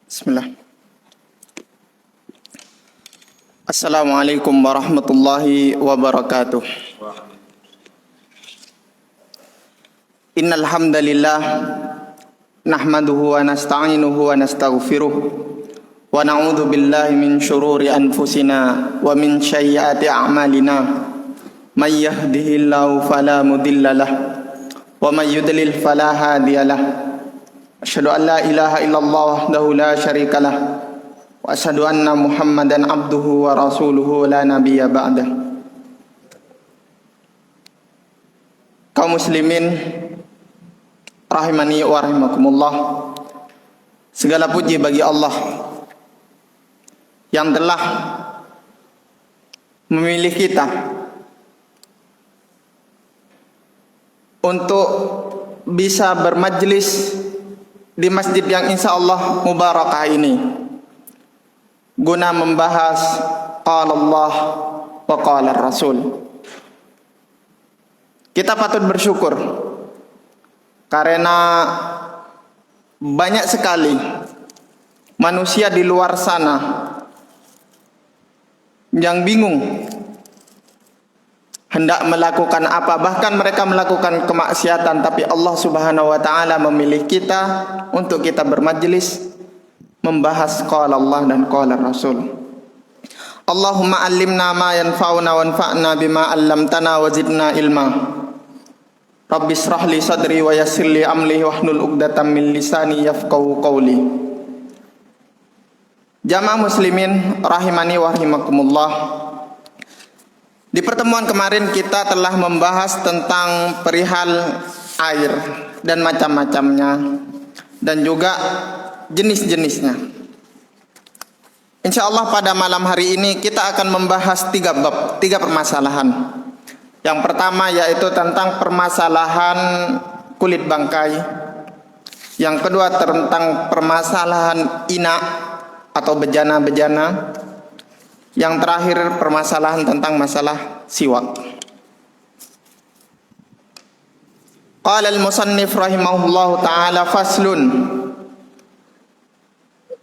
Bismillah. Assalamualaikum warahmatullahi wabarakatuh. Innal hamdalillah nahmaduhu wa nasta'inuhu wa nastaghfiruh wa na'udzu billahi min shururi anfusina wa min sayyiati a'malina. May yahdihillahu fala mudhillalah wa may yudlil fala hadiyalah. Asyhadu an la ilaha illallah wahdahu la syarikalah wa asyhadu anna Muhammadan abduhu wa rasuluhu la nabiyya ba'dah. Kaum muslimin rahimani wa rahimakumullah, segala puji bagi Allah yang telah memilih kita untuk bisa bermajlis di masjid yang insya Allah mubarakah ini, guna membahas qala Allah wa qala Rasul. Kita patut bersyukur karena banyak sekali manusia di luar sana yang bingung hendak melakukan apa, bahkan mereka melakukan kemaksiatan, tapi Allah Subhanahu wa taala memilih kita untuk kita bermajlis membahas qala Allah dan qala Rasul. Allahumma allimna ma yanfa'una wanfa'na bima 'allamtana wa zidna ilma. Rabbi shrah li sadri wa yassir li amri wahlul 'uqdatam min lisani yafqahu qawli. Jamaah muslimin rahimani wa rahimakumullah. Di pertemuan kemarin kita telah membahas tentang perihal air dan macam-macamnya dan juga jenis-jenisnya. Insya Allah pada malam hari ini kita akan membahas tiga permasalahan. Yang pertama yaitu tentang permasalahan kulit bangkai. Yang kedua tentang permasalahan ina atau bejana-bejana. Yang terakhir permasalahan tentang masalah siwak. Qala al-musannif rahimahullahu ta'ala faslun.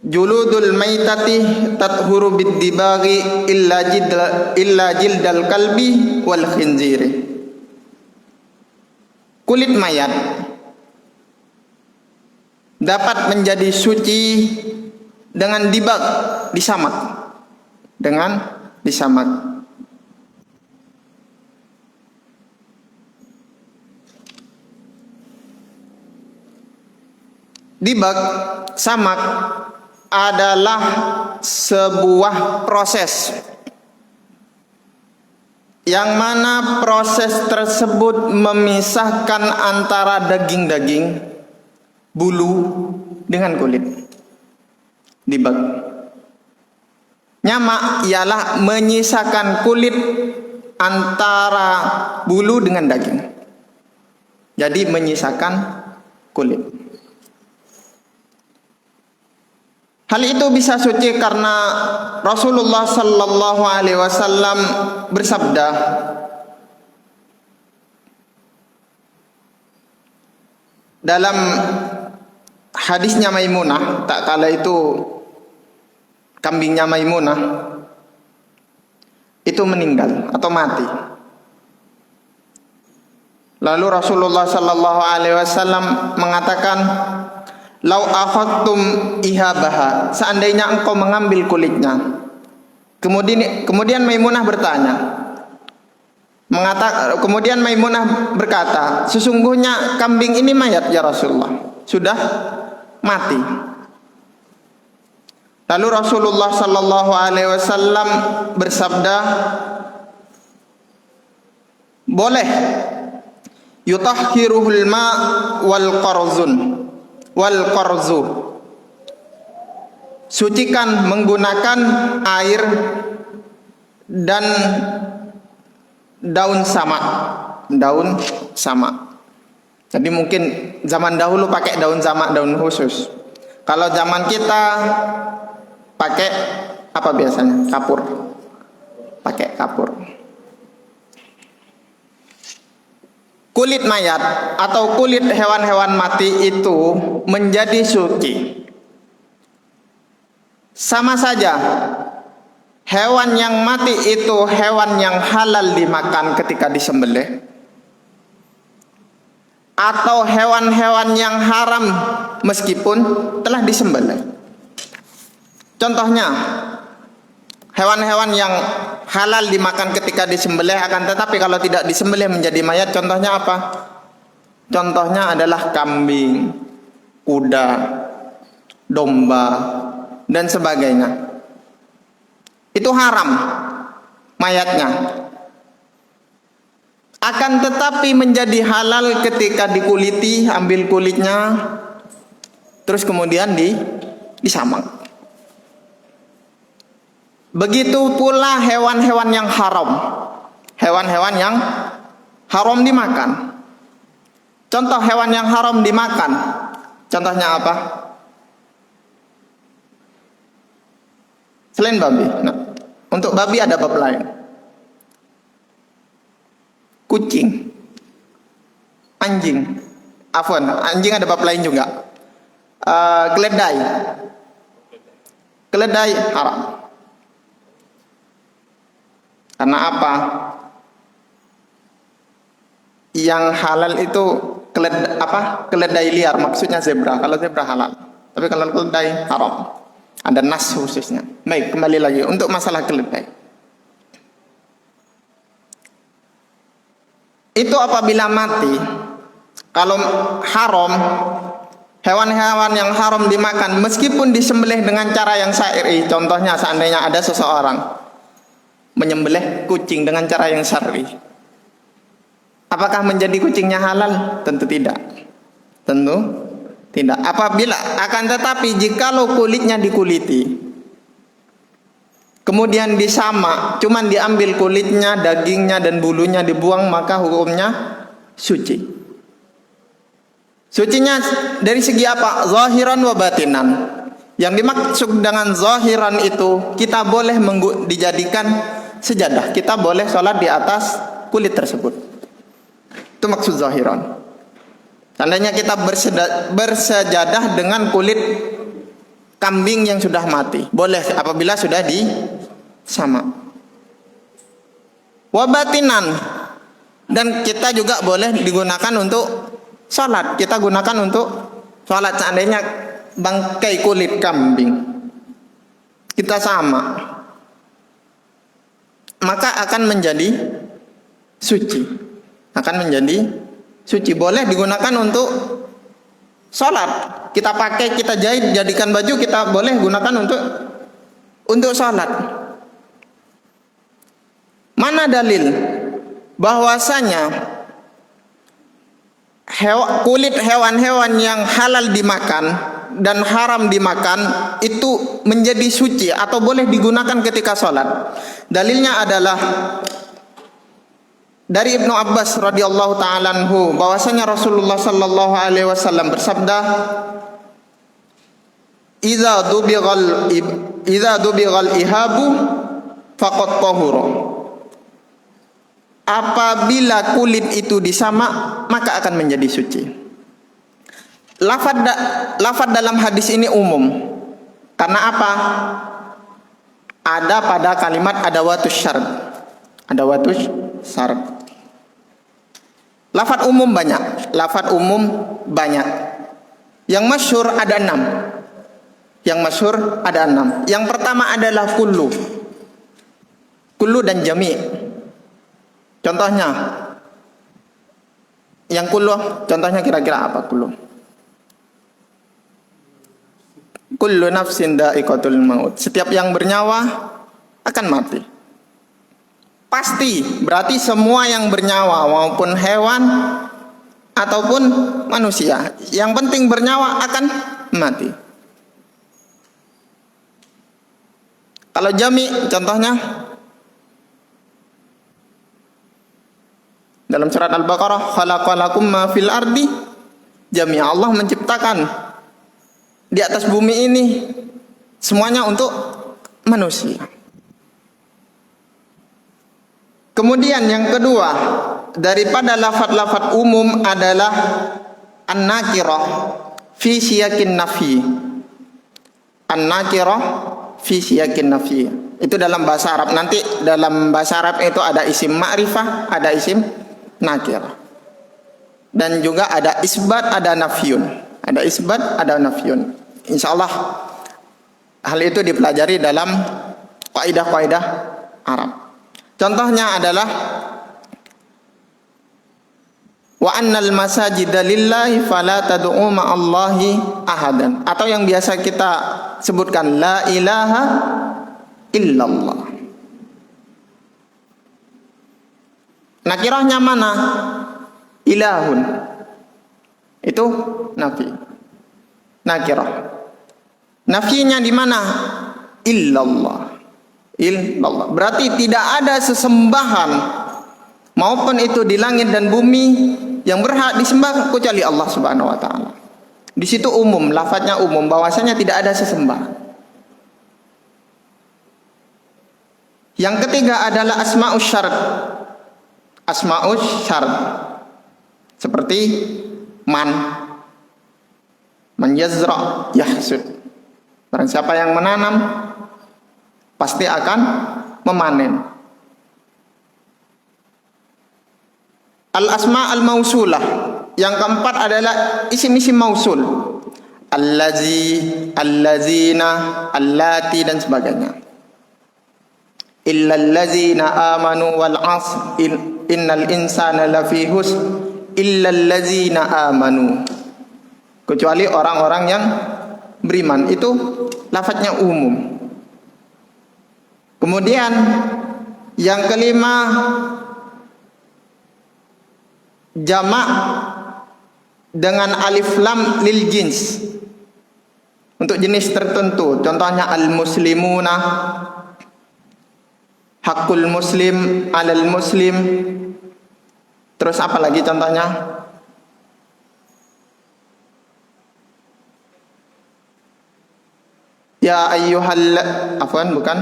Juludul maitati tathuru bid-dibaghi illa jildal kalbi wal khinziri. Kulit mayat dapat menjadi suci dengan dibag, disamak. Dengan disamak. Dibag, samak adalah sebuah proses yang mana proses tersebut memisahkan antara daging-daging, bulu dengan kulit. Dibag. Nyamak ialah menyisakan kulit antara bulu dengan daging. Jadi menyisakan kulit. Hal itu bisa suci karena Rasulullah sallallahu alaihi wasallam bersabda, dalam hadisnya Maimunah, tak kala itu kambingnya Maimunah itu meninggal atau mati. Lalu Rasulullah sallallahu alaihi wasallam mengatakan, "Lau akhadtum ihabaha," seandainya engkau mengambil kulitnya. Kemudian Maimunah bertanya. Kemudian Maimunah berkata, "Sesungguhnya kambing ini mayat ya Rasulullah, sudah mati." Lalu Rasulullah sallallahu alaihi wasallam bersabda, boleh yutahhiruhul ma wal qarzu, sucikan menggunakan air dan daun samak. Jadi mungkin zaman dahulu pakai daun samak, daun khusus. Kalau zaman kita pakai apa biasanya? Kapur. Pakai kapur. Kulit mayat atau kulit hewan-hewan mati itu menjadi suci Sama saja, hewan yang mati itu hewan yang halal dimakan ketika disembelih, atau hewan-hewan yang haram meskipun telah disembelih. Contohnya, hewan-hewan yang halal dimakan ketika disembelih akan tetapi kalau tidak disembelih menjadi mayat, contohnya apa? Contohnya adalah kambing, kuda, domba, dan sebagainya. Itu haram mayatnya. Akan tetapi menjadi halal ketika dikuliti, ambil kulitnya, terus kemudian disamang. Begitu pula hewan-hewan yang haram. Hewan-hewan yang haram dimakan. Contoh hewan yang haram dimakan, contohnya apa? Selain babi. Nah, untuk babi ada bab lain. Kucing, anjing, anjing ada bab lain juga. Keledai haram. Karena apa? Yang halal itu keledai liar, maksudnya zebra. Kalau zebra halal, tapi kalau keledai haram. Ada nas khususnya. Baik, kembali lagi untuk masalah keledai. Itu apabila mati, kalau haram, hewan-hewan yang haram dimakan meskipun disembelih dengan cara yang syar'i. Contohnya seandainya ada seseorang menyembelih kucing dengan cara yang syar'i, apakah menjadi kucingnya halal? Tentu tidak. Tentu tidak. Apabila akan tetapi jikalau kulitnya dikuliti, kemudian disamak, cuman diambil kulitnya, dagingnya dan bulunya dibuang, maka hukumnya suci. Sucinya dari segi apa? Zahiran wa batinan. Yang dimaksud dengan zahiran itu, kita boleh dijadikan sejadah. Kita boleh sholat di atas kulit tersebut. Itu maksud zahiran. Seandainya kita bersejadah dengan kulit kambing yang sudah mati, boleh apabila sudah disamak. Wabatinan, dan kita juga boleh digunakan untuk sholat. Kita gunakan untuk sholat. Seandainya bangkai kulit kambing kita samak, maka akan menjadi suci. Akan menjadi suci, boleh digunakan untuk sholat. Kita pakai, kita jahit, jadikan baju, kita boleh gunakan untuk sholat. Mana dalil bahwasanya kulit hewan-hewan yang halal dimakan dan haram dimakan itu menjadi suci atau boleh digunakan ketika sholat? Dalilnya adalah dari Ibnu Abbas radhiyallahu ta'ala anhu, bahwasanya Rasulullah sallallahu alaihi wasallam bersabda, "Idza dubighal ihabu faqad tahura." Apabila kulit itu disamak, maka akan menjadi suci. Lafaz dalam hadis ini umum. Karena apa? Ada pada kalimat adawatus syarat. Adawatus syarat. Lafaz umum banyak. Lafaz umum banyak. Yang masyhur ada 6. Yang masyhur ada 6. Yang pertama adalah kullu. Kullu dan jami'. Contohnya, yang kullu, contohnya kira-kira apa kullu? Kullu nafsin dha'iqatul maut. Setiap yang bernyawa akan mati. Pasti, berarti semua yang bernyawa, maupun hewan ataupun manusia, yang penting bernyawa akan mati. Kalau jami, contohnya dalam surat Al-Baqarah, khalaqalakum ma fil ardi jami'a. Allah menciptakan di atas bumi ini semuanya untuk manusia. Kemudian yang kedua, daripada lafaz-lafaz umum adalah an-nakirah fi siyakin nafi. An-nakirah fi siyakin nafi. Itu dalam bahasa Arab. Nanti dalam bahasa Arab itu ada isim ma'rifah, ada isim nakirah. Dan juga ada isbat, ada nafyun. Ada isbat, ada nafyun. Insyaallah hal itu dipelajari dalam kaidah-kaidah Arab. Contohnya adalah wa annal masajida lillahi fala tad'u ma'allahi ahadan, atau yang biasa kita sebutkan la ilaha illallah. Nakirahnya mana? Ilahun. Itu nafi. Nakirah. Nafinya di mana? Illallah. Illallah. Berarti tidak ada sesembahan maupun itu di langit dan bumi yang berhak disembah kecuali Allah Subhanahu wa taala. Di situ umum, lafadznya umum, bahwasanya tidak ada sesembah. Yang ketiga adalah asma'us syarat. Asma'us syarat. Seperti man yazra yahsud. Barang siapa yang menanam pasti akan memanen. Al-asma' al-mausulah. Yang keempat adalah isim-isim mausul. Allazi, allazina, allati dan sebagainya. Illal ladzina amanu wal 'asr innal insana lafi husr illal ladzina amanu. Kecuali orang-orang yang beriman. Itu lafadznya umum. Kemudian yang kelima jamak dengan alif lam lil jins untuk jenis tertentu. Contohnya al-muslimuna, hakul muslim, alal muslim. Terus apa lagi contohnya? Ya ayyuhal, afwan bukan.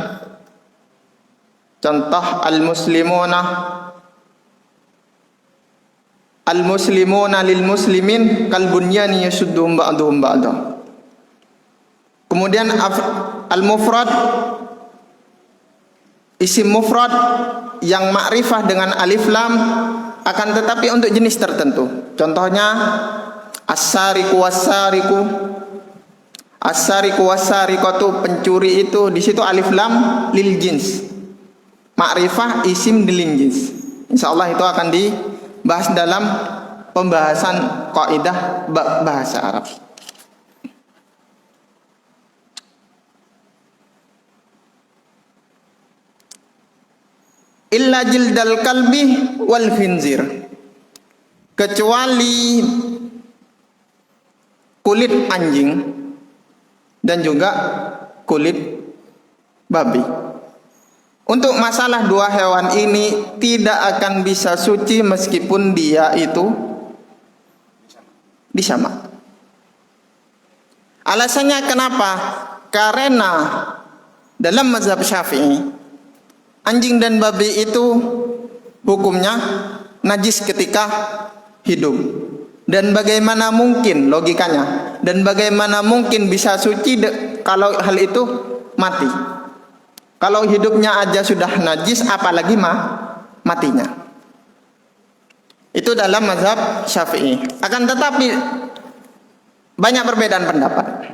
Contoh al-muslimuna, al-muslimuna lil muslimin kal bunyani yashudduhum ba'duhum ba'da. Kemudian al-mufrad, isim mufrad yang ma'rifah dengan alif lam, akan tetapi untuk jenis tertentu. Contohnya as-sariqu was-sariqu, as-sariqu was-sariqatu, pencuri itu di situ alif lam lil jins. Ma'rifah isim lil jins. Insyaallah itu akan dibahas dalam pembahasan kaidah bahasa Arab. Illa jildal kalbi wal khinzir, kecuali kulit anjing dan juga kulit babi. Untuk masalah dua hewan ini tidak akan bisa suci meskipun dia itu disamak. Alasannya kenapa? Karena dalam mazhab Syafi'i anjing dan babi itu hukumnya najis ketika hidup. Dan bagaimana mungkin logikanya? Dan bagaimana mungkin bisa suci kalau hal itu mati? Kalau hidupnya aja sudah najis, apalagi matinya. Itu dalam mazhab Syafi'i. Akan tetapi banyak perbedaan pendapat.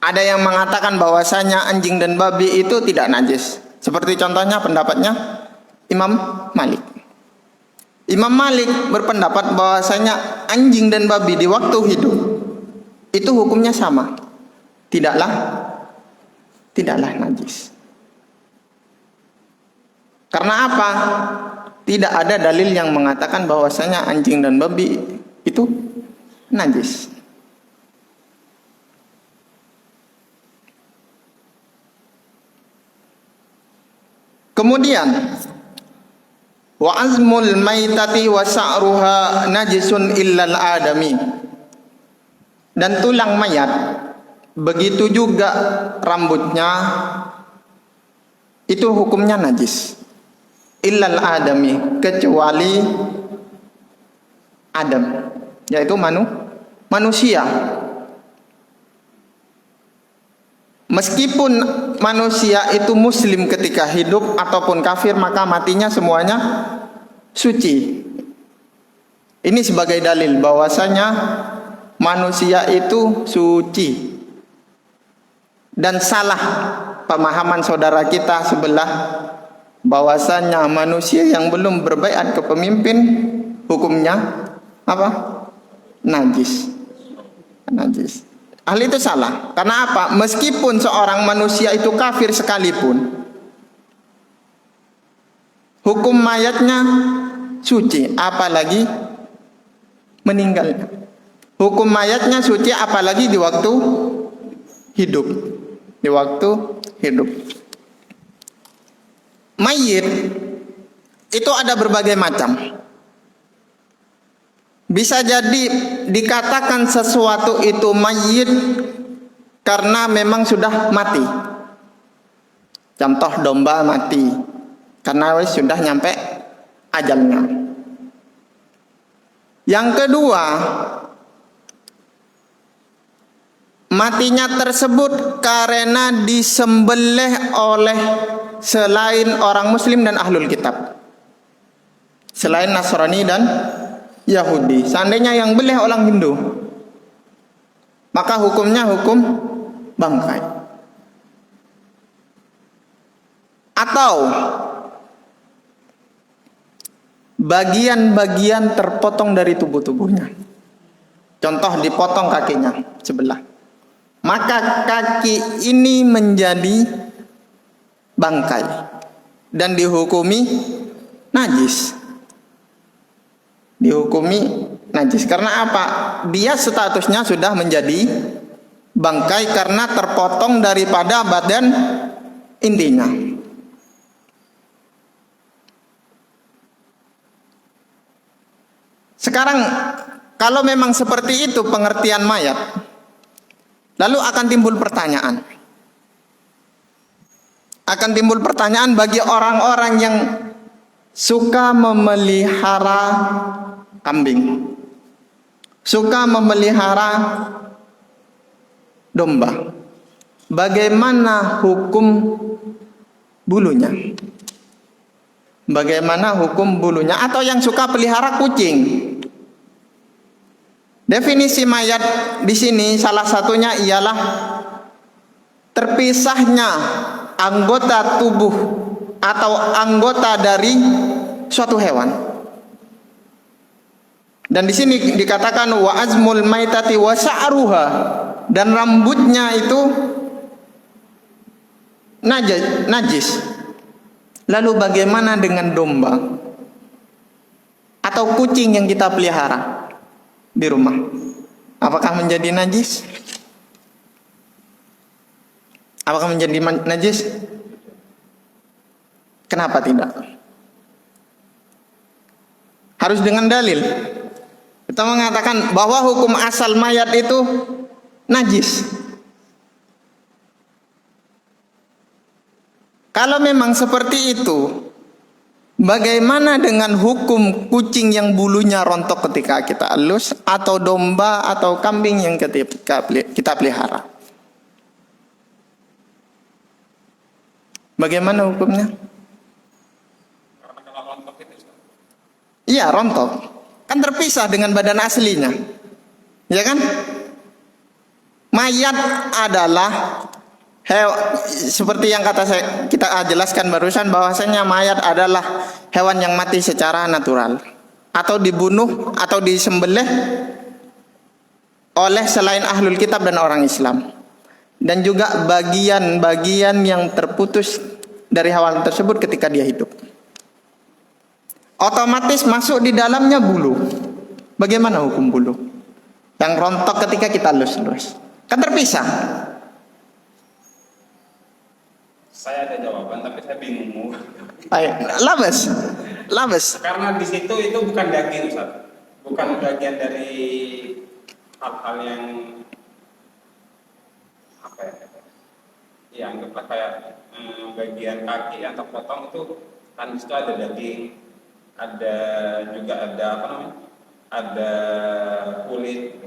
Ada yang mengatakan bahwasanya anjing dan babi itu tidak najis. Seperti contohnya pendapatnya Imam Malik. Imam Malik berpendapat bahwasanya anjing dan babi di waktu hidup itu hukumnya sama. Tidaklah najis. Karena apa? Tidak ada dalil yang mengatakan bahwasanya anjing dan babi itu najis. Kemudian wa azmul maitati wa sa'ruha najisun illal adami. Dan tulang mayat, begitu juga rambutnya, itu hukumnya najis. Illal adami, kecuali Adam, yaitu manusia. Meskipun manusia itu muslim ketika hidup ataupun kafir, maka matinya semuanya suci. Ini sebagai dalil bahwasanya manusia itu suci. Dan salah pemahaman saudara kita sebelah bahwasanya manusia yang belum berbaiat ke pemimpin hukumnya apa? Najis. Najis. Hal itu salah. Karena apa? Meskipun seorang manusia itu kafir sekalipun, hukum mayatnya suci, apalagi meninggalnya. Hukum mayatnya suci apalagi di waktu hidup. Di waktu hidup. Mayit itu ada berbagai macam. Bisa jadi dikatakan sesuatu itu mayit karena memang sudah mati. Contoh domba mati karena sudah nyampe ajalnya. Yang kedua, matinya tersebut karena disembelih oleh selain orang muslim dan ahlul kitab, selain Nasrani dan Yahudi. Seandainya yang beli orang Hindu, maka hukumnya hukum bangkai. Atau bagian-bagian terpotong dari tubuhnya. Contoh dipotong kakinya sebelah, maka kaki ini menjadi bangkai dan dihukumi najis. Dihukumi najis karena apa? Dia statusnya sudah menjadi bangkai karena terpotong daripada badan intinya. Sekarang kalau memang seperti itu pengertian mayat, lalu akan timbul pertanyaan. Akan timbul pertanyaan bagi orang-orang yang suka memelihara kambing, suka memelihara domba. Bagaimana hukum bulunya? Bagaimana hukum bulunya? Atau yang suka pelihara kucing. Definisi mayat di sini salah satunya ialah terpisahnya anggota tubuh atau anggota dari suatu hewan. Dan di sini dikatakan wa azmul maitati wa sa'ruha, dan rambutnya itu najis. Lalu bagaimana dengan domba atau kucing yang kita pelihara di rumah? Apakah menjadi najis? Apakah menjadi najis? Kenapa tidak? Harus dengan dalil. Kita mengatakan bahwa hukum asal mayat itu najis. Kalau memang seperti itu, bagaimana dengan hukum kucing yang bulunya rontok ketika kita elus, atau domba atau kambing yang kita pelihara? Bagaimana hukumnya? Iya, rontok. Kan terpisah dengan badan aslinya. Ya kan? Mayat adalah seperti yang kita jelaskan barusan, bahwasanya mayat adalah hewan yang mati secara natural atau dibunuh atau disembelih oleh selain ahlul kitab dan orang Islam. Dan juga bagian-bagian yang terputus dari hewan tersebut ketika dia hidup, otomatis masuk di dalamnya bulu. Bagaimana hukum bulu yang rontok ketika kita lus-lus? Kan terpisah. Saya ada jawaban, tapi saya bingung. Baik, labes. Karena di situ itu bukan daging, Ustaz. Bukan bagian dari hal-hal yang apa ya? Ya anggaplah kayak bagian kaki atau potong itu kan di situ ada daging, ada juga ada apa namanya? Ada kulit.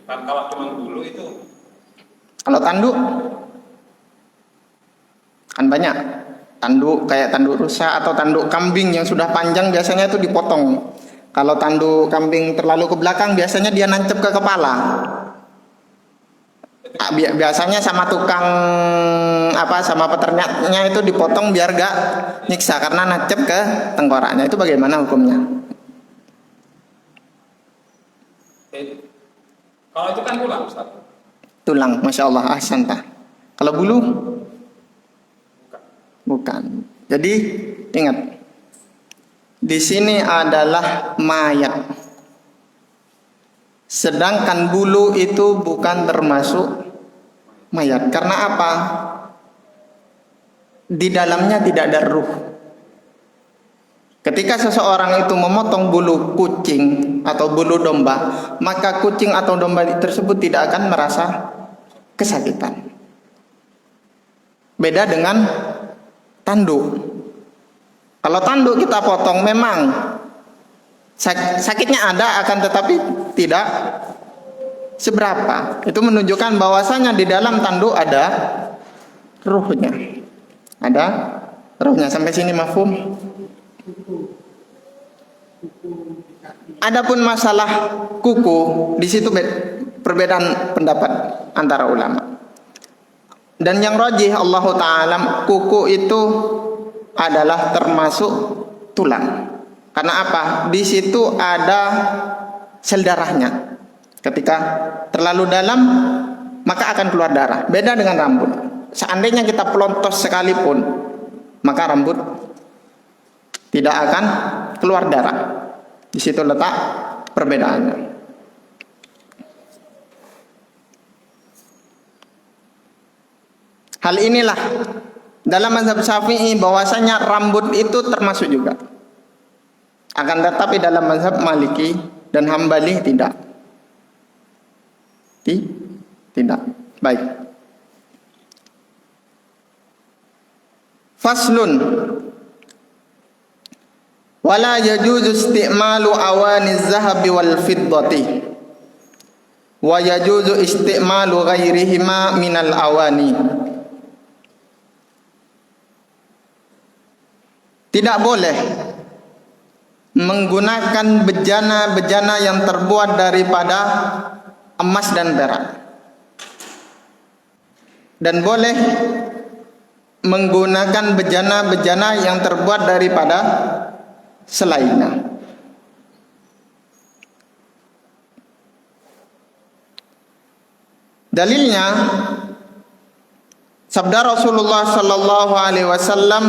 Kan kalau cuma bulu itu, Kalau tanduk banyak. Tanduk kayak tanduk rusa atau tanduk kambing yang sudah panjang biasanya itu dipotong. Kalau tanduk kambing terlalu ke belakang biasanya dia nancep ke kepala. Biasanya sama tukang sama peternaknya itu dipotong biar gak nyiksa karena nancep ke tengkoraknya. Itu bagaimana hukumnya? Kalau itu kan tulang, Ustaz. Tulang, masya Allah, ahsanta. Kalau bulu? Bukan. Jadi ingat, di sini adalah mayat. Sedangkan bulu itu bukan termasuk mayat. Karena apa? Di dalamnya tidak ada ruh. Ketika seseorang itu memotong bulu kucing atau bulu domba, maka kucing atau domba tersebut tidak akan merasa kesakitan. Beda dengan tanduk. Kalau tanduk kita potong memang sakitnya ada, akan tetapi tidak seberapa. Itu menunjukkan bahwasanya di dalam tanduk ada ruhnya. Ada ruhnya. Sampai sini mafhum? Adapun masalah kuku, di situ perbedaan pendapat antara ulama. Dan yang rajih Allah Ta'ala, kuku itu adalah termasuk tulang. Karena apa? Di situ ada sel darahnya. Ketika terlalu dalam, maka akan keluar darah. Beda dengan rambut. Seandainya kita pelontos sekalipun, maka rambut tidak akan keluar darah. Di situ letak perbedaannya. Hal inilah dalam mazhab Syafi'i bahwasanya rambut itu termasuk juga. Akan tetapi dalam mazhab Maliki dan Hambali tidak. Tidak. Baik. Faslun. Wala yajuzu isti'malu awani zahabi wal fiddati. Wa yajuzu isti'malu ghairihima minal awani. Tidak boleh menggunakan bejana-bejana yang terbuat daripada emas dan perak. Dan boleh menggunakan bejana-bejana yang terbuat daripada selainnya. Dalilnya sabda Rasulullah sallallahu alaihi wasallam,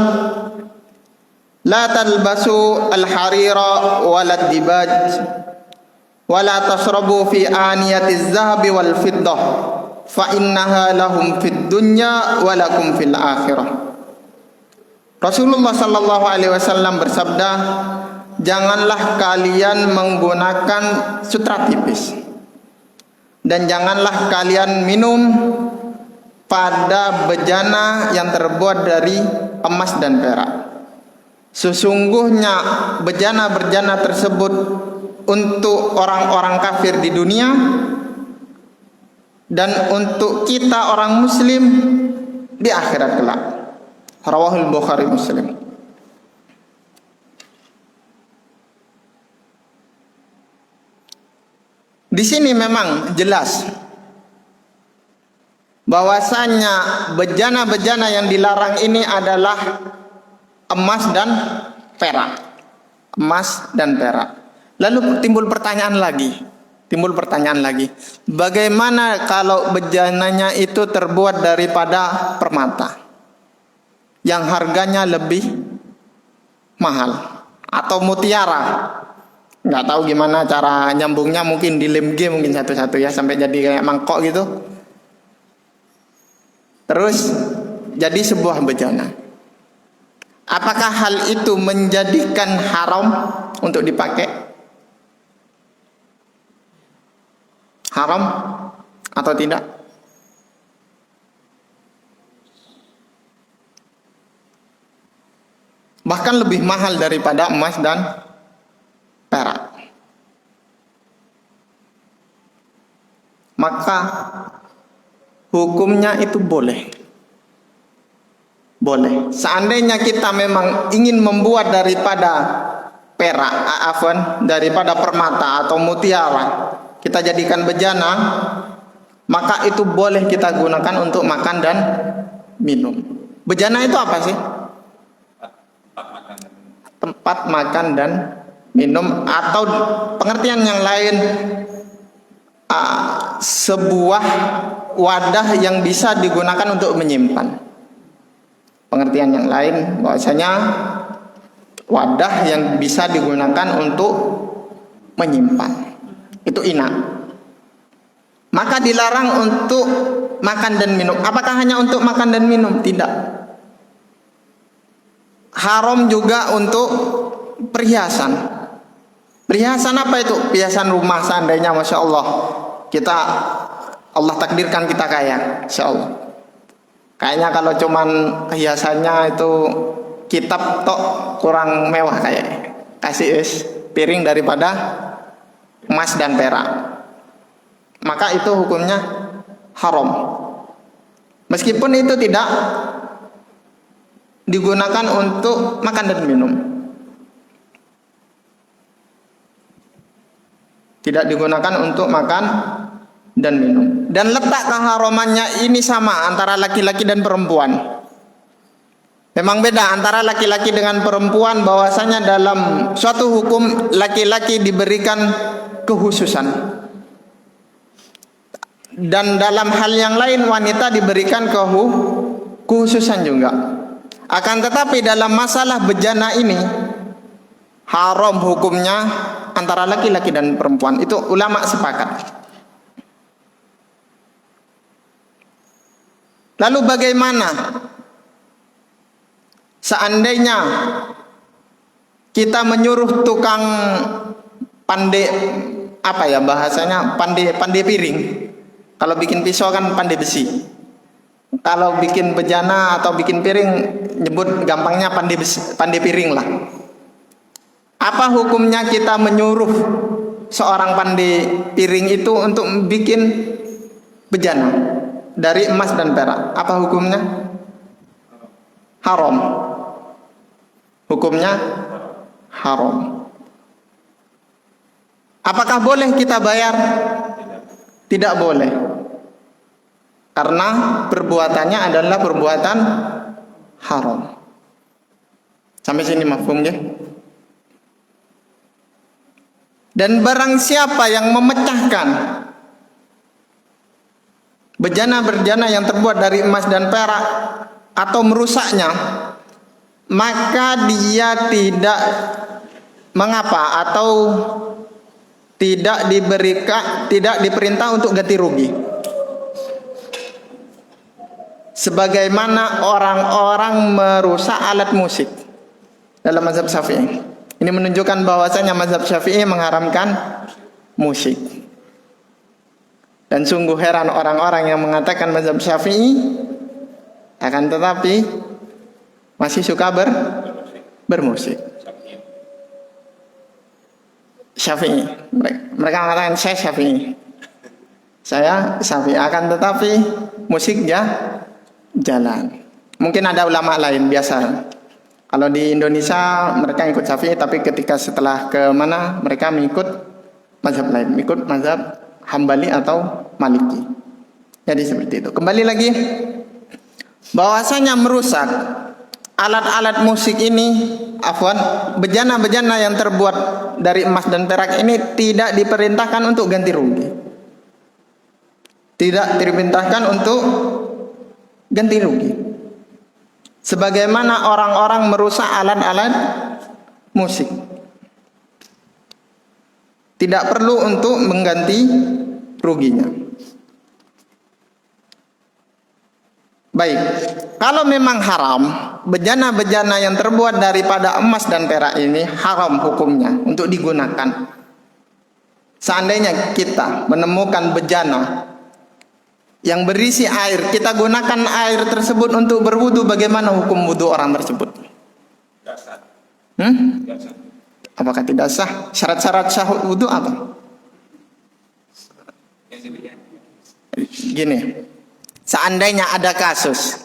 la talbasu al-harira walad dibaj wala tasrabu fi aniyatiz zahabi wal fiddah fa innaha lahum fid dunya wa lakum fil akhirah. Rasulullah sallallahu alaihi wasallam bersabda, janganlah kalian menggunakan sutra tipis dan janganlah kalian minum pada bejana yang terbuat dari emas dan perak. Sesungguhnya bejana-bejana tersebut untuk orang-orang kafir di dunia dan untuk kita orang muslim di akhirat kelak. Rawahul Bukhari Muslim. Di sini memang jelas bahwasanya bejana-bejana yang dilarang ini adalah emas dan perak. Emas dan perak. Lalu timbul pertanyaan lagi. Bagaimana kalau bejananya itu terbuat daripada permata yang harganya lebih mahal, atau mutiara? Nggak tahu gimana cara nyambungnya, mungkin dilem G mungkin satu-satu ya sampai jadi kayak mangkok gitu. Terus jadi sebuah bejana. Apakah hal itu menjadikan haram untuk dipakai? Haram atau tidak? Bahkan lebih mahal daripada emas dan perak. Maka hukumnya itu boleh. boleh. Seandainya kita memang ingin membuat daripada perak, daripada permata atau mutiara, kita jadikan bejana, maka itu boleh kita gunakan untuk makan dan minum. Bejana itu apa sih? Tempat makan dan minum, atau pengertian yang lain, sebuah wadah yang bisa digunakan untuk menyimpan. Pengertian yang lain bahwasanya wadah yang bisa digunakan untuk menyimpan itu ina. Maka dilarang untuk makan dan minum. Apakah hanya untuk makan dan minum? Tidak. Haram juga untuk perhiasan. Perhiasan apa itu? Perhiasan rumah seandainya, masya Allah, Allah takdirkan kita kaya, insya Allah. Kayaknya kalau cuman hiasannya itu kitab tok kurang mewah kayaknya. Kasih piring daripada emas dan perak, maka itu hukumnya haram. Meskipun itu tidak digunakan untuk makan dan minum. Tidak digunakan untuk makan dan minum. Dan letak keharamannya ini sama antara laki-laki dan perempuan. Memang beda antara laki-laki dengan perempuan, bahwasanya dalam suatu hukum laki-laki diberikan kekhususan, dan dalam hal yang lain wanita diberikan kekhususan juga. Akan tetapi dalam masalah bejana ini haram hukumnya antara laki-laki dan perempuan. Itu ulama sepakat. Lalu bagaimana seandainya kita menyuruh tukang pandai, apa ya bahasanya, pandai piring. Kalau bikin pisau kan pandai besi. Kalau bikin bejana atau bikin piring, nyebut gampangnya pandai besi, pandai piring lah. Apa hukumnya kita menyuruh seorang pandai piring itu untuk bikin bejana dari emas dan perak? Apa hukumnya? Haram. Hukumnya haram. Apakah boleh kita bayar? Tidak boleh. Karena perbuatannya adalah perbuatan haram. Sampai sini mafhum ya? Dan barang siapa yang memecahkan bejana-bejana yang terbuat dari emas dan perak atau merusaknya, maka dia tidak mengapa atau tidak diperintah untuk ganti rugi. Sebagaimana orang-orang merusak alat musik dalam mazhab Syafi'i. Ini menunjukkan bahwasanya mazhab Syafi'i mengharamkan musik. Dan sungguh heran orang-orang yang mengatakan mazhab Syafi'i akan tetapi masih suka bermusik. Syafi'i. Mereka mengatakan saya Syafi'i. Saya Syafi'i, akan tetapi musik jalan. Mungkin ada ulama lain biasa. Kalau di Indonesia mereka ikut Syafi'i, tapi ketika setelah ke mana mereka mengikut mazhab lain, ikut mazhab Hambali atau Maliki. Jadi seperti itu. Kembali lagi, bahwasanya merusak alat-alat musik ini, bejana-bejana yang terbuat dari emas dan perak ini tidak diperintahkan untuk ganti rugi. Tidak diperintahkan untuk ganti rugi. Sebagaimana orang-orang merusak alat-alat musik, tidak perlu untuk mengganti ruginya. Baik, kalau memang haram, bejana-bejana yang terbuat daripada emas dan perak ini haram hukumnya untuk digunakan. Seandainya kita menemukan bejana yang berisi air, kita gunakan air tersebut untuk berwudu, bagaimana hukum wudu orang tersebut? Apakah tidak sah? Syarat-syarat sah wudu apa? Gini, seandainya ada kasus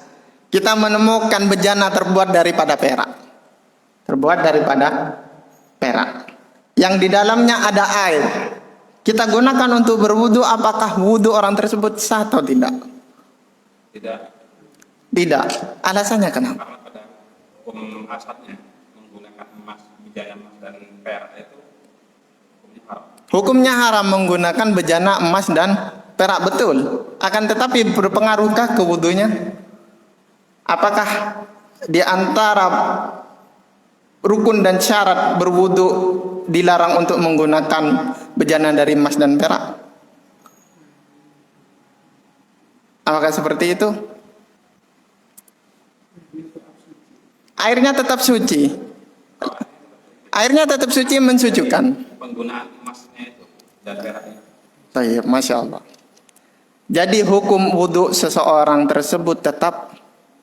kita menemukan bejana terbuat daripada perak. Terbuat daripada perak. Yang di dalamnya ada air. Kita gunakan untuk berwudu, apakah wudu orang tersebut sah atau tidak? Tidak. Tidak. Alasannya kenapa? Karena pada hukum asalnya menggunakan emas, bejana emas dan perak itu hukumnya haram. Hukumnya haram menggunakan bejana emas dan perak, betul. Akan tetapi berpengaruhkah ke wudunya? Apakah di antara rukun dan syarat berwudu dilarang untuk menggunakan bejana dari emas dan perak? Apakah seperti itu? Airnya tetap suci. Airnya tetap suci, mensucikan. Penggunaan emasnya itu dan peraknya. Baik, Masya Allah. Jadi hukum wudu seseorang tersebut tetap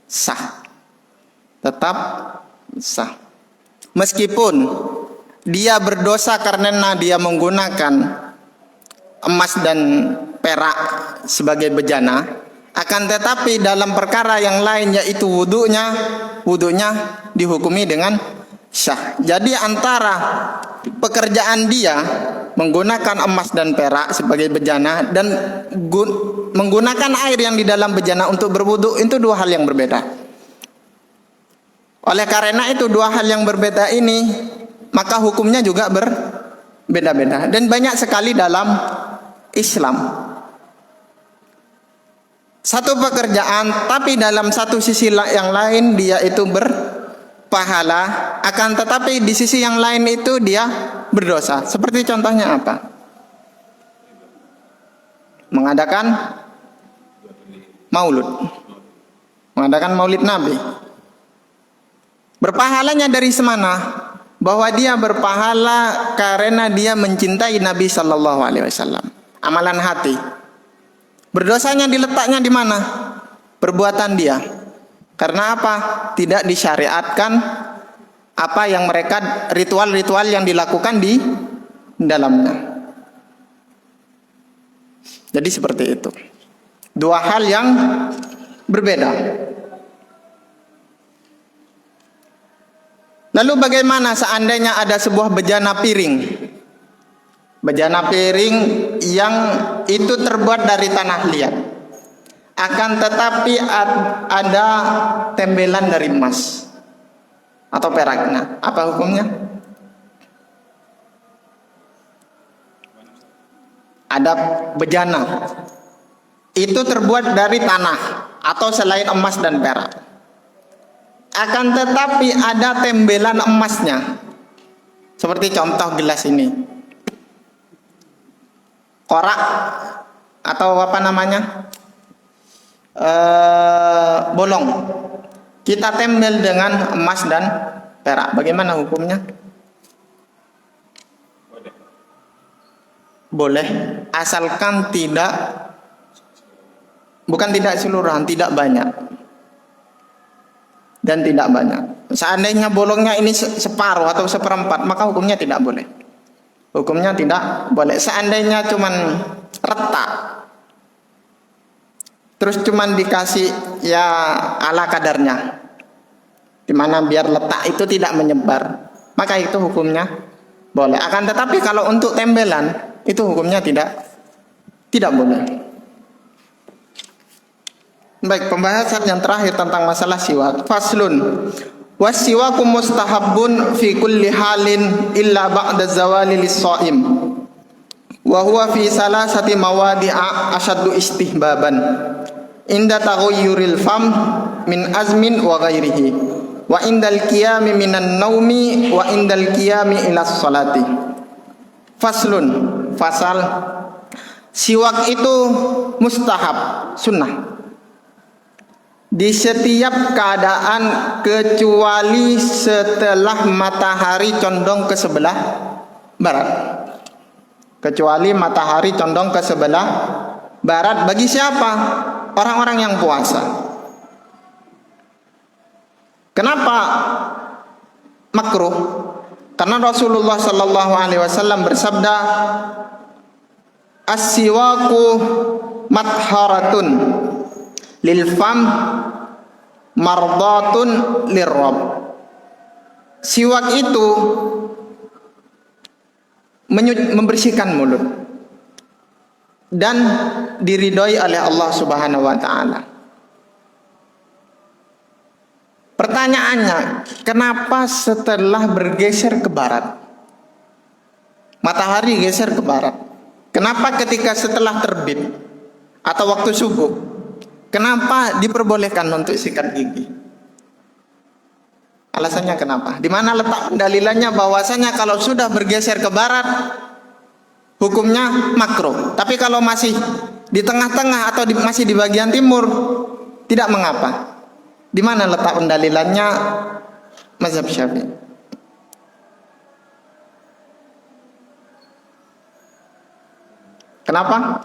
sah. Tetap sah. Meskipun dia berdosa karena dia menggunakan emas dan perak sebagai bejana, akan tetapi dalam perkara yang lain yaitu wudunya dihukumi dengan sah. Jadi antara pekerjaan dia menggunakan emas dan perak sebagai bejana dan menggunakan air yang di dalam bejana untuk berwudu, itu dua hal yang berbeda. Oleh karena itu dua hal yang berbeda ini, maka hukumnya juga berbeda-beda dan banyak sekali dalam Islam. Satu pekerjaan tapi dalam satu sisi yang lain dia itu berpahala, akan tetapi di sisi yang lain itu dia berdosa. Seperti contohnya apa? Mengadakan maulud. Mengadakan maulid Nabi. Berpahalanya dari semana? Bahwa dia berpahala karena dia mencintai Nabi Sallallahu Alaihi Wasallam. Amalan hati. Berdosanya diletaknya di mana? Perbuatan dia. Karena apa? Tidak disyariatkan apa yang mereka ritual-ritual yang dilakukan di dalamnya. Jadi seperti itu. Dua hal yang berbeda. Lalu bagaimana seandainya ada sebuah bejana piring? Bejana piring yang itu terbuat dari tanah liat. Akan tetapi ada tembelan dari emas atau peraknya. Apa hukumnya? Ada bejana. Itu terbuat dari tanah atau selain emas dan perak. Akan tetapi ada tembelan emasnya. Seperti contoh gelas ini. Korak atau apa namanya? Bolong. Kita tempel dengan emas dan perak. Bagaimana hukumnya? Boleh, asalkan bukan tidak seluruhan, tidak banyak. Dan tidak banyak. Seandainya bolongnya ini separuh atau seperempat, maka hukumnya tidak boleh. Hukumnya tidak boleh. Seandainya cuman retak, terus cuman dikasih ya ala kadarnya, dimana biar letak itu tidak menyebar, maka itu hukumnya boleh. Akan tetapi kalau untuk tembelan, itu hukumnya tidak boleh. Baik, pembahasan yang terakhir tentang masalah siwak. Faslun. Wasiwaku mustahabbun fi kulli halin illa ba'da zawali lis-shaim. Wa huwa fi salasati mawadi'a asyaddu istihbaban. Inda taghayyuril fam min azmin wa ghairihi. Wa indal qiyami minan naumi wa indal qiyami ila sholati. Faslun. Fasal. Siwak itu mustahab, sunnah. Di setiap keadaan kecuali setelah matahari condong ke sebelah barat. Kecuali matahari condong ke sebelah barat bagi siapa? Orang-orang yang puasa. Kenapa makruh? Karena Rasulullah sallallahu alaihi wasallam bersabda, "As-siwaku matharatun lil fam mardatun lirrabb. Siwak itu membersihkan mulut dan diridhoi oleh Allah Subhanahu wa taala. Pertanyaannya, kenapa setelah bergeser ke barat, matahari geser ke barat, kenapa ketika setelah terbit atau waktu subuh, kenapa diperbolehkan untuk sikat gigi? Alasannya kenapa? Di mana letak pendalilannya bahwasanya kalau sudah bergeser ke barat hukumnya makruh, tapi kalau masih di tengah-tengah atau masih di bagian timur tidak mengapa. Di mana letak pendalilannya mazhab Syafi'i? Kenapa?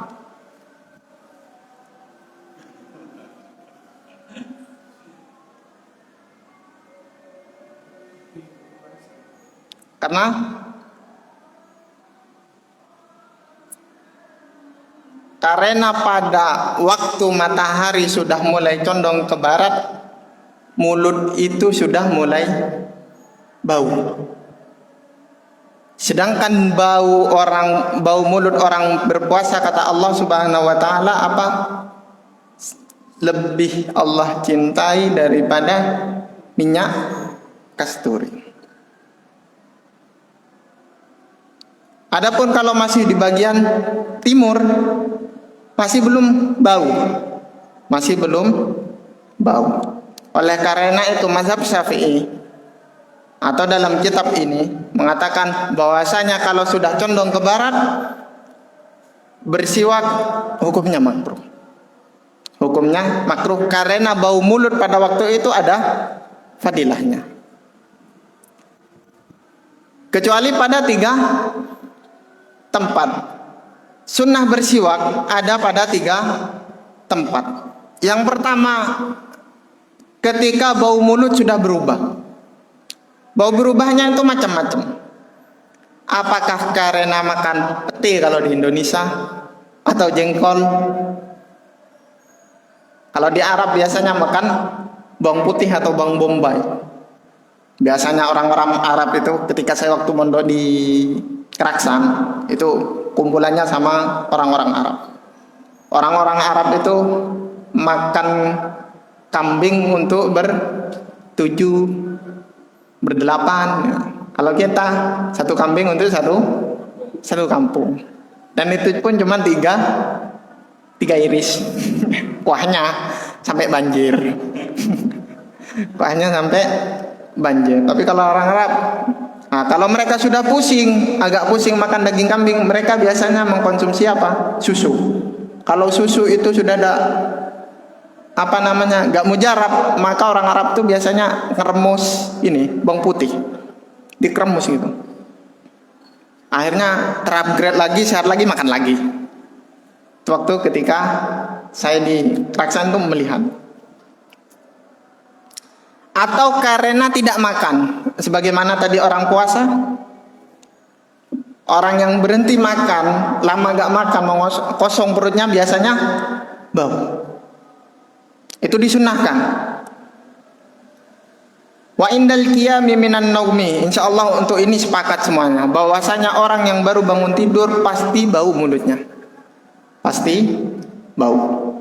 Karena pada waktu matahari sudah mulai condong ke barat, mulut itu sudah mulai bau. Sedangkan bau mulut orang berpuasa, kata Allah Subhanahu wa taala, apa? Lebih Allah cintai daripada minyak kasturi. Adapun kalau masih di bagian timur masih belum bau. Masih belum bau. Oleh karena itu mazhab Syafi'i atau dalam kitab ini mengatakan bahwasanya kalau sudah condong ke barat bersiwak hukumnya makruh. Hukumnya makruh karena bau mulut pada waktu itu ada fadilahnya. Kecuali pada 3 tempat. Sunnah bersiwak ada pada 3 tempat. Yang pertama, ketika bau mulut sudah berubah. Bau berubahnya itu macam-macam. Apakah karena makan pete kalau di Indonesia atau jengkol? Kalau di Arab biasanya makan bawang putih atau bawang bombay. Biasanya orang-orang Arab itu ketika saya waktu mondok di Keraksan itu kumpulannya sama orang-orang Arab. Orang-orang Arab itu makan kambing untuk ber-7, ber-8. Kalau kita 1 kambing untuk satu kampung. Dan itu pun cuma 3 iris. Kuahnya sampai banjir. Kuahnya sampai banjir. Tapi kalau orang Arab, kalau mereka sudah agak pusing makan daging kambing, mereka biasanya mengkonsumsi apa? Susu. Kalau susu itu sudah ada gak mujarab, maka orang Arab tuh biasanya ngeremus bawang putih, dikeremus gitu. Akhirnya terupgrade lagi, sehat lagi, makan lagi. Waktu ketika saya di Keraksan tuh melihat. Atau karena tidak makan, sebagaimana tadi orang puasa, orang yang berhenti makan, lama gak makan, kosong perutnya biasanya bau. Itu disunahkan. Wa indal qiyami minan naumi, insyaallah untuk ini sepakat semuanya bahwasanya orang yang baru bangun tidur pasti bau mulutnya. Pasti bau.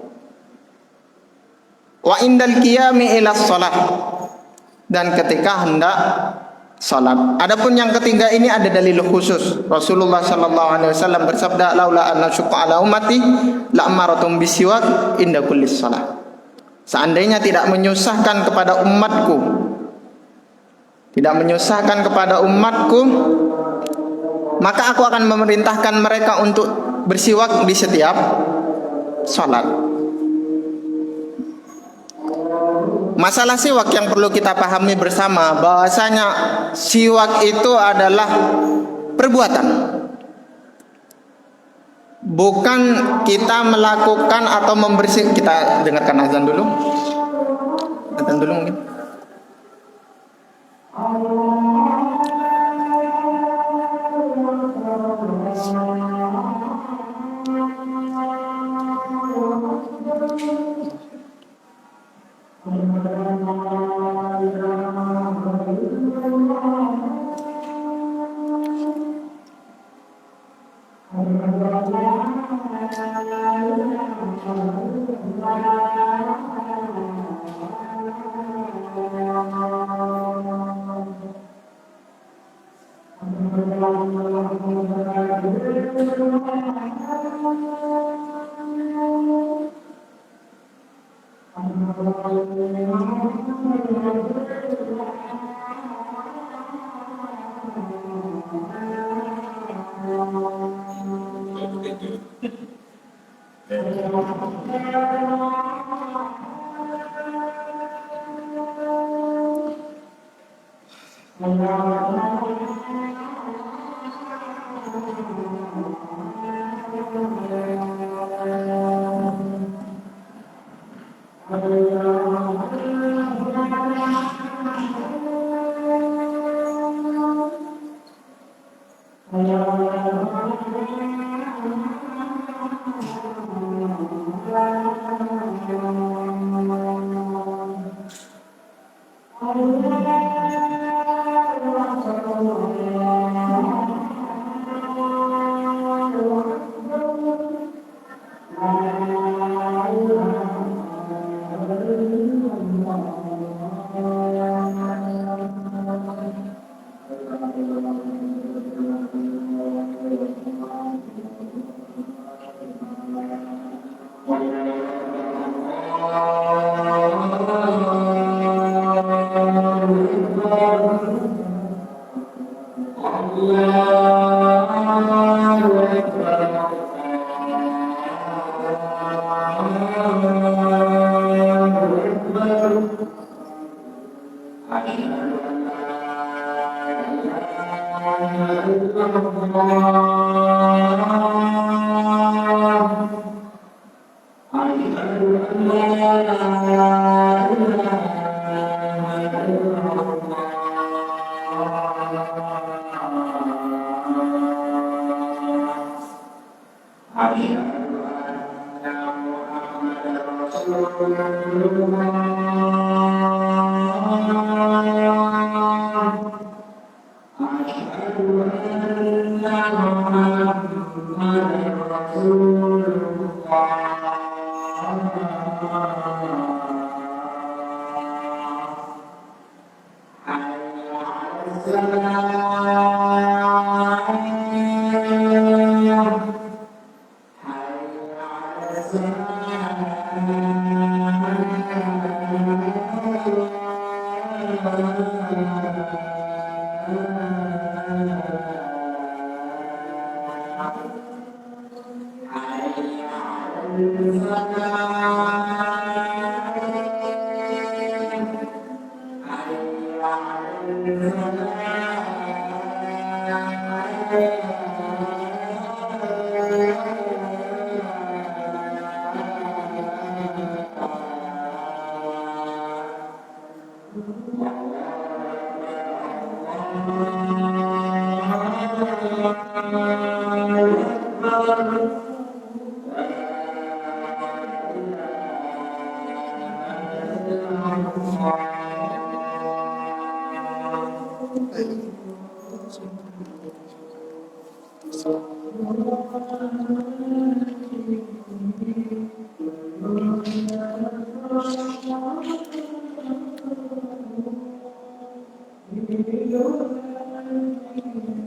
Wa indal qiyami ila shalah, dan ketika hendak salat. Adapun yang ketiga ini ada dalil khusus. Rasulullah sallallahu alaihi wasallam bersabda, laula an nasyqa ala ummati la amaratum bisiwak inda kulli shalah. Seandainya tidak menyusahkan kepada umatku, maka aku akan memerintahkan mereka untuk bersiwak di setiap salat. Masalah siwak yang perlu kita pahami bersama, bahwasanya siwak itu adalah perbuatan, bukan kita melakukan atau membersih. Kita dengarkan azan dulu. Azan dulu mungkin.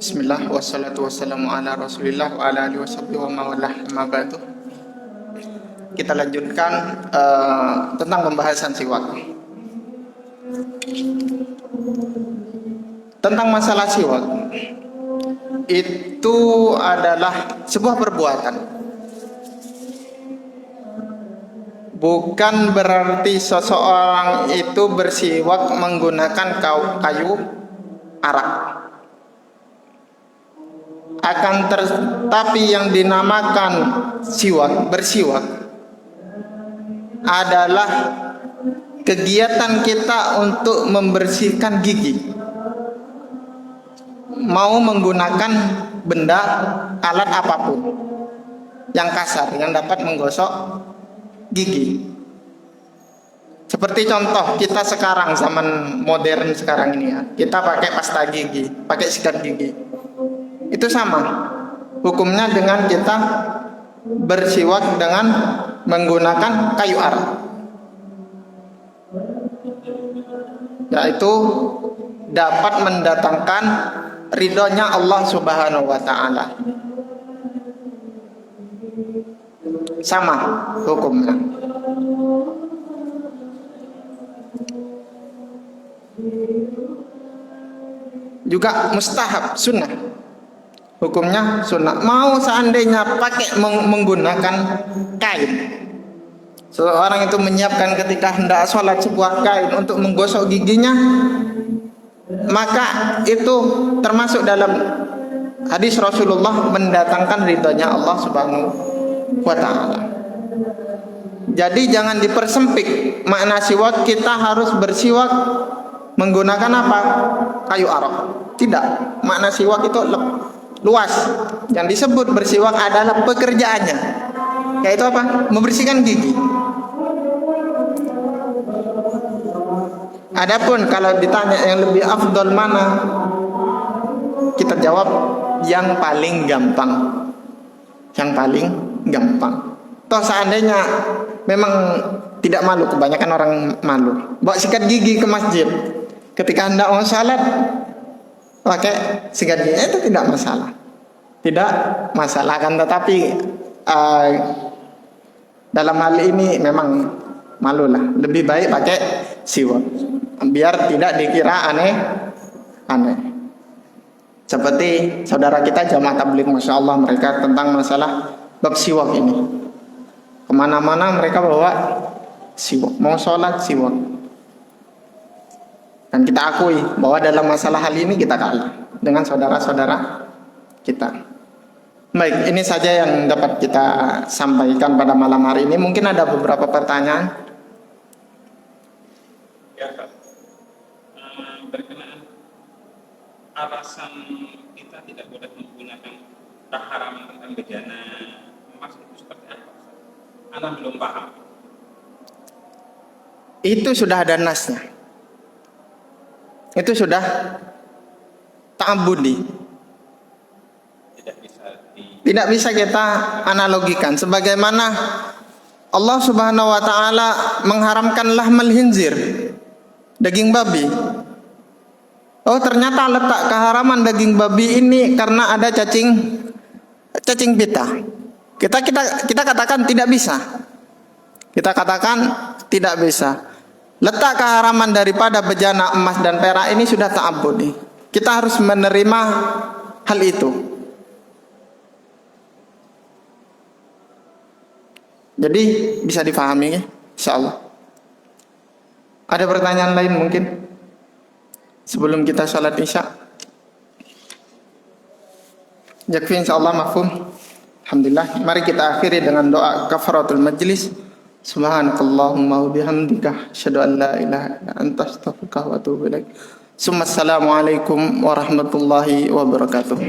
Bismillah, wassalatu wassalamu ala rasulillah wa ala alihi washabihi wa mawalah, amma ba'du. Kita lanjutkan tentang pembahasan siwak. Tentang masalah siwak, itu adalah sebuah perbuatan. Bukan berarti seseorang itu bersiwak menggunakan kayu arak. Akan tetapi yang dinamakan bersiwak adalah kegiatan kita untuk membersihkan gigi. Mau menggunakan benda, alat apapun yang kasar, yang dapat menggosok gigi. Seperti contoh kita sekarang, zaman modern sekarang ini ya, kita pakai pasta gigi, pakai sikat gigi. Itu sama hukumnya dengan kita bersiwak dengan menggunakan kayu arang, yaitu dapat mendatangkan ridhonya Allah Subhanahu wa ta'ala. Sama hukumnya. Juga mustahab, sunnah. Hukumnya sunnah. Mau seandainya pakai menggunakan kain, seorang itu menyiapkan ketika hendak sholat sebuah kain untuk menggosok giginya, maka itu termasuk dalam hadis Rasulullah mendatangkan ridhonya Allah Subhanahu wa ta'ala. Jadi jangan dipersempit makna siwak, kita harus bersiwak menggunakan apa? Kayu arok. Tidak, makna siwak itu luas. Yang disebut bersiwak adalah pekerjaannya, yaitu apa? Membersihkan gigi. Adapun kalau ditanya yang lebih afdol mana, kita jawab yang paling gampang. Yang paling gampang. Toh seandainya memang tidak malu, kebanyakan orang malu, bawa sikat gigi ke masjid, ketika hendak mau salat pakai sikat gigi, itu tidak masalah. Tidak masalah, kan tetapi dalam hal ini memang malu lah. Lebih baik pakai siwak, biar tidak dikira aneh. Seperti saudara kita jamaah tabligh, masya Allah, mereka tentang masalah bab siwak ini, kemana-mana mereka bawa siwak, mau sholat siwak. Dan kita akui bahwa dalam masalah hal ini kita kalah dengan saudara-saudara kita. Baik, ini saja yang dapat kita sampaikan pada malam hari ini. Mungkin ada beberapa pertanyaan. Ya, Pak. Berkenaan alasan kita tidak boleh menggunakan taharaman tentang bejana emas itu seperti apa? Anda belum paham. Itu sudah ada nasnya. Itu sudah ta'abbudi. Tidak bisa kita analogikan. Sebagaimana Allah Subhanahu wa ta'ala mengharamkan lahmal khinzir, daging babi. Oh, ternyata letak keharaman daging babi ini karena ada cacing pita. Kita katakan tidak bisa. Kita katakan tidak bisa. Letak keharaman daripada bejana emas dan perak ini sudah ta'abbudi. Kita harus menerima hal itu. Jadi bisa difahami ya, insyaallah. Ada pertanyaan lain mungkin sebelum kita salat isya? Yakfi insyaallah, mafhum. Alhamdulillah. Mari kita akhiri dengan doa kafaratul majlis. Subhanakallahumma wa bihamdika asyhadu an la ilaha illa anta astaghfiruka wa atubu ilaik. Assalamualaikum warahmatullahi wabarakatuh.